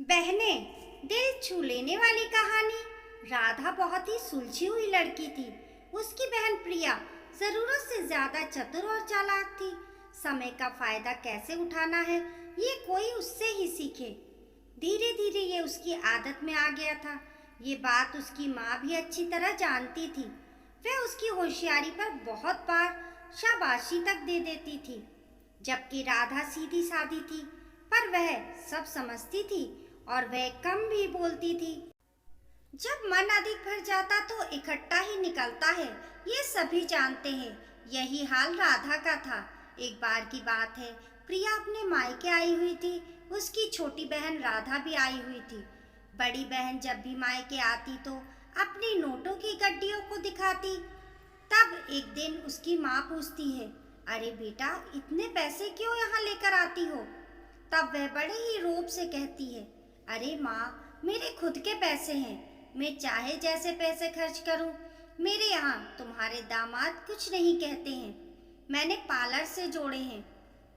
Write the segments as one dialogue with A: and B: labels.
A: बहनें, दिल छू लेने वाली कहानी। राधा बहुत ही सुलझी हुई लड़की थी। उसकी बहन प्रिया जरूरत से ज्यादा चतुर और चालाक थी। समय का फायदा कैसे उठाना है, ये कोई उससे ही सीखे। धीरे धीरे ये उसकी आदत में आ गया था। ये बात उसकी माँ भी अच्छी तरह जानती थी। वह उसकी होशियारी पर बहुत बार शाबाशी तक दे देती थी, जबकि राधा सीधी सादी थी, पर वह सब समझती थी और वह कम भी बोलती थी। जब मन अधिक भर जाता तो इकट्ठा ही निकलता है, ये सभी जानते हैं। यही हाल राधा का था। एक बार की बात है, प्रिया अपने मायके आई हुई थी। उसकी छोटी बहन राधा भी आई हुई थी। बड़ी बहन जब भी मायके आती तो अपनी नोटों की गड्डियों को दिखाती। तब एक दिन उसकी माँ पूछती है, अरे बेटा, इतने पैसे क्यों यहाँ लेकर आती हो? तब वह बड़े ही रोब से कहती है, अरे माँ, मेरे खुद के पैसे हैं, मैं चाहे जैसे पैसे खर्च करूं। मेरे यहाँ तुम्हारे दामाद कुछ नहीं कहते हैं, मैंने पार्लर से जोड़े हैं।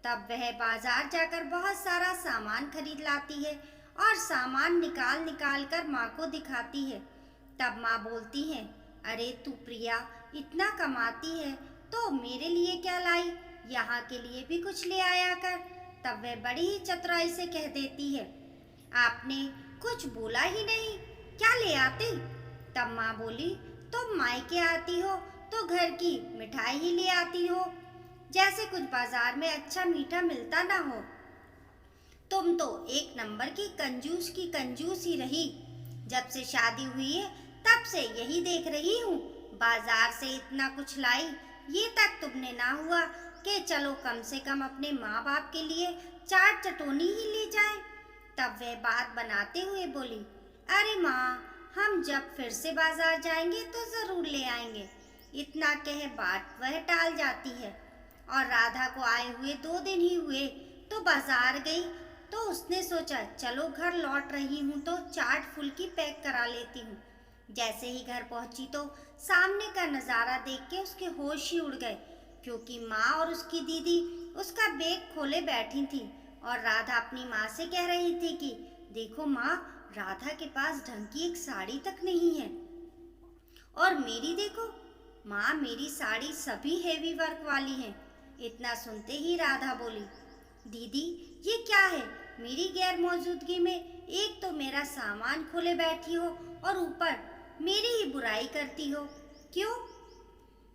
A: तब वह बाजार जाकर बहुत सारा सामान खरीद लाती है और सामान निकाल निकाल कर माँ को दिखाती है। तब माँ बोलती है, अरे तू प्रिया, इतना कमाती है तो मेरे लिए क्या लाई? यहाँ के लिए भी कुछ ले आया कर। तब वह बड़ी ही चतुराई से कह देती है, आपने कुछ बोला ही नहीं, क्या ले आते? तब माँ बोली, तुम मायके आती हो तो घर की मिठाई ही ले आती हो, जैसे कुछ बाजार में अच्छा मीठा मिलता ना हो। तुम तो एक नंबर की कंजूस ही रही। जब से शादी हुई है तब से यही देख रही हूँ, बाजार से इतना कुछ लाई, ये तक तुमने ना हुआ कि चलो कम से कम अपने माँ बाप के लिए चाट चटोनी ही ले जाए। तब वह बात बनाते हुए बोली, अरे माँ, हम जब फिर से बाजार जाएंगे तो जरूर ले आएंगे। इतना कह बात वह टाल जाती है। और राधा को आए हुए 2 दिन ही हुए तो बाजार गई, तो उसने सोचा चलो घर लौट रही हूँ तो चाट फुल्की पैक करा लेती हूँ। जैसे ही घर पहुंची तो सामने का नज़ारा देख के उसके होश ही उड़ गए, क्योंकि माँ और उसकी दीदी उसका बैग खोले बैठी थी और राधा अपनी माँ से कह रही थी कि देखो माँ, राधा के पास ढंग की एक साड़ी तक नहीं है, और मेरी देखो माँ, मेरी साड़ी सभी हेवी वर्क वाली है। इतना सुनते ही राधा बोली, दीदी ये क्या है? मेरी गैर मौजूदगी में एक तो मेरा सामान खोले बैठी हो और ऊपर मेरी ही बुराई करती हो। क्यों?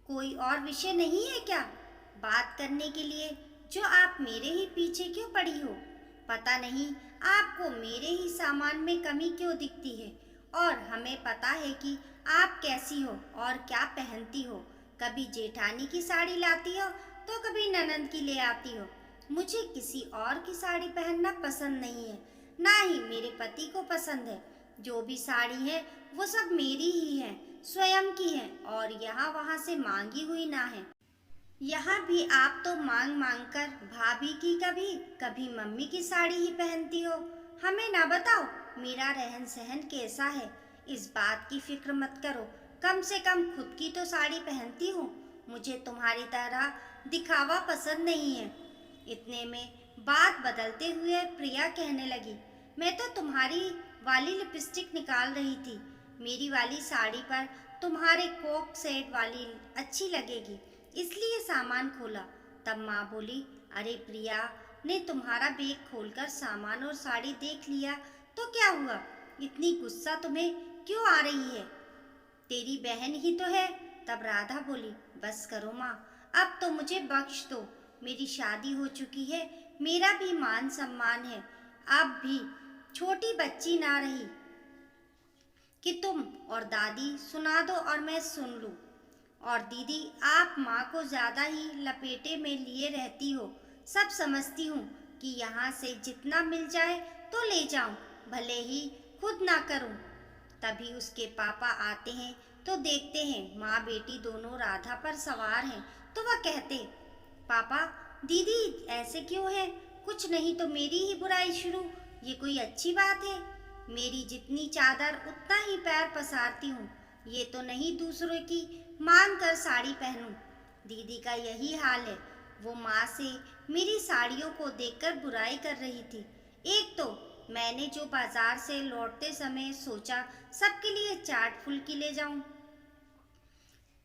A: कोई और विषय नहीं है क्या बात करने के लिए, जो आप मेरे ही पीछे क्यों पड़ी हो? पता नहीं आपको मेरे ही सामान में कमी क्यों दिखती है, और हमें पता है कि आप कैसी हो और क्या पहनती हो। कभी जेठानी की साड़ी लाती हो तो कभी ननंद की ले आती हो। मुझे किसी और की साड़ी पहनना पसंद नहीं है, ना ही मेरे पति को पसंद है। जो भी साड़ी है वो सब मेरी ही है, स्वयं की है, और यहाँ वहाँ से मांगी हुई ना है। यहाँ भी आप तो मांग मांग कर भाभी की, कभी कभी मम्मी की साड़ी ही पहनती हो। हमें ना बताओ मेरा रहन सहन कैसा है। इस बात की फिक्र मत करो, कम से कम खुद की तो साड़ी पहनती हूँ। मुझे तुम्हारी तरह दिखावा पसंद नहीं है। इतने में बात बदलते हुए प्रिया कहने लगी, मैं तो तुम्हारी वाली लिपस्टिक निकाल रही थी। मेरी वाली साड़ी पर तुम्हारे कोक सेट वाली अच्छी लगेगी, इसलिए सामान खोला। तब माँ बोली, अरे प्रिया ने तुम्हारा बैग खोलकर सामान और साड़ी देख लिया तो क्या हुआ? इतनी गुस्सा तुम्हें क्यों आ रही है? तेरी बहन ही तो है। तब राधा बोली, बस करो माँ, अब तो मुझे बख्श दो। मेरी शादी हो चुकी है, मेरा भी मान सम्मान है। अब भी छोटी बच्ची ना रही कि तुम और दादी सुना दो और मैं सुन लूँ। और दीदी, आप माँ को ज़्यादा ही लपेटे में लिए रहती हो। सब समझती हूँ कि यहाँ से जितना मिल जाए तो ले जाऊँ, भले ही खुद ना करूँ। तभी उसके पापा आते हैं तो देखते हैं माँ बेटी दोनों राधा पर सवार हैं, तो वह कहते, पापा दीदी ऐसे क्यों है? कुछ नहीं तो मेरी ही बुराई शुरू, ये कोई अच्छी बात है? मेरी जितनी चादर उतना ही पैर पसारती हूँ, ये तो नहीं दूसरों की मांग कर साड़ी पहनूं। दीदी का यही हाल है, वो माँ से मेरी साड़ियों को देखकर बुराई कर रही थी। एक तो मैंने जो बाजार से लौटते समय सोचा सबके लिए चाट फुल्की ले जाऊं।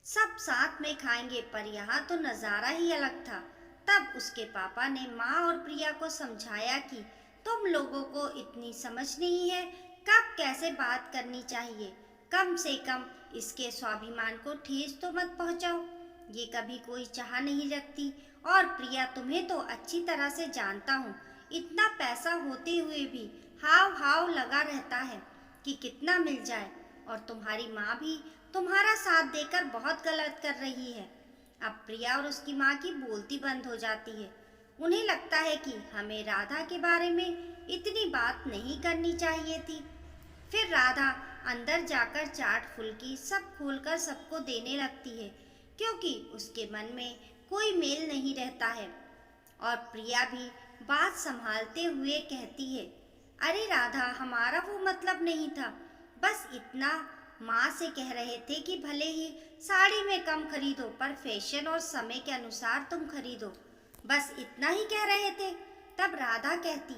A: सब साथ में खाएंगे, पर यहाँ तो नज़ारा ही अलग था। तब उसके पापा ने माँ और प्रिया को समझाया कि तुम लोगों को इतनी समझ नहीं है, कब कैसे बात करनी चाहिए। कम से कम इसके स्वाभिमान को ठेस तो मत पहुँचाओ। ये कभी कोई चाह नहीं रखती, और प्रिया तुम्हें तो अच्छी तरह से जानता हूँ। इतना पैसा होते हुए भी हाव हाव लगा रहता है कि कितना मिल जाए, और तुम्हारी माँ भी तुम्हारा साथ देकर बहुत गलत कर रही है। अब प्रिया और उसकी माँ की बोलती बंद हो जाती है। उन्हें लगता है कि हमें राधा के बारे में इतनी बात नहीं करनी चाहिए थी। फिर राधा अंदर जाकर चाट फुल्की सब खोलकर सबको देने लगती है, क्योंकि उसके मन में कोई मेल नहीं रहता है। और प्रिया भी बात संभालते हुए कहती है, अरे राधा, हमारा वो मतलब नहीं था। बस इतना माँ से कह रहे थे कि भले ही साड़ी में कम खरीदो, पर फैशन और समय के अनुसार तुम खरीदो। बस इतना ही कह रहे थे। तब राधा कहती,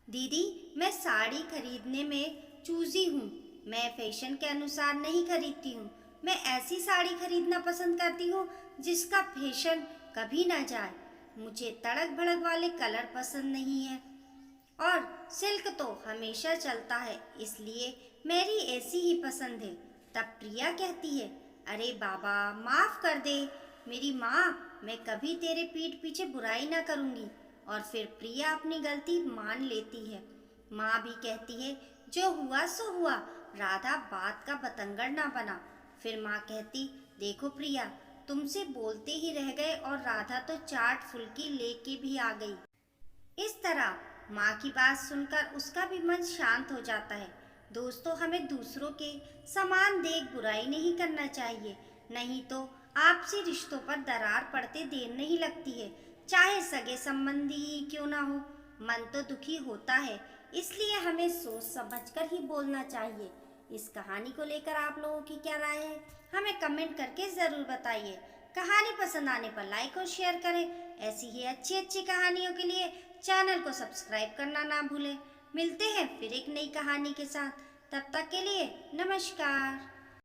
A: दीदी, मैं साड़ी खरीदने में चूजी हूँ। मैं फैशन के अनुसार नहीं खरीदती हूँ। मैं ऐसी साड़ी खरीदना पसंद करती हूँ जिसका फैशन कभी ना जाए। मुझे तड़क भड़क वाले कलर पसंद नहीं है, और सिल्क तो हमेशा चलता है, इसलिए मेरी ऐसी ही पसंद है। तब प्रिया कहती है, अरे बाबा, माफ़ कर दे मेरी माँ, मैं कभी तेरे पीठ पीछे बुराई ना करूँगी। और फिर प्रिया अपनी गलती मान लेती है। माँ भी कहती है, जो हुआ सो हुआ, राधा बात का बतंगड़ ना बना। फिर माँ कहती, देखो प्रिया, तुमसे बोलते ही रह गए और राधा तो चाट फुल्की लेके भी आ गई। इस तरह माँ की बात सुनकर उसका भी मन शांत हो जाता है। दोस्तों, हमें दूसरों के समान देख बुराई नहीं करना चाहिए, नहीं तो आपसी रिश्तों पर दरार पड़ते देर नहीं लगती है। चाहे सगे संबंधी ही क्यों ना हो, मन तो दुखी होता है। इसलिए हमें सोच समझकर ही बोलना चाहिए। इस कहानी को लेकर आप लोगों की क्या राय है, हमें कमेंट करके ज़रूर बताइए। कहानी पसंद आने पर लाइक और शेयर करें। ऐसी ही अच्छी अच्छी कहानियों के लिए चैनल को सब्सक्राइब करना ना भूलें। मिलते हैं फिर एक नई कहानी के साथ। तब तक के लिए नमस्कार।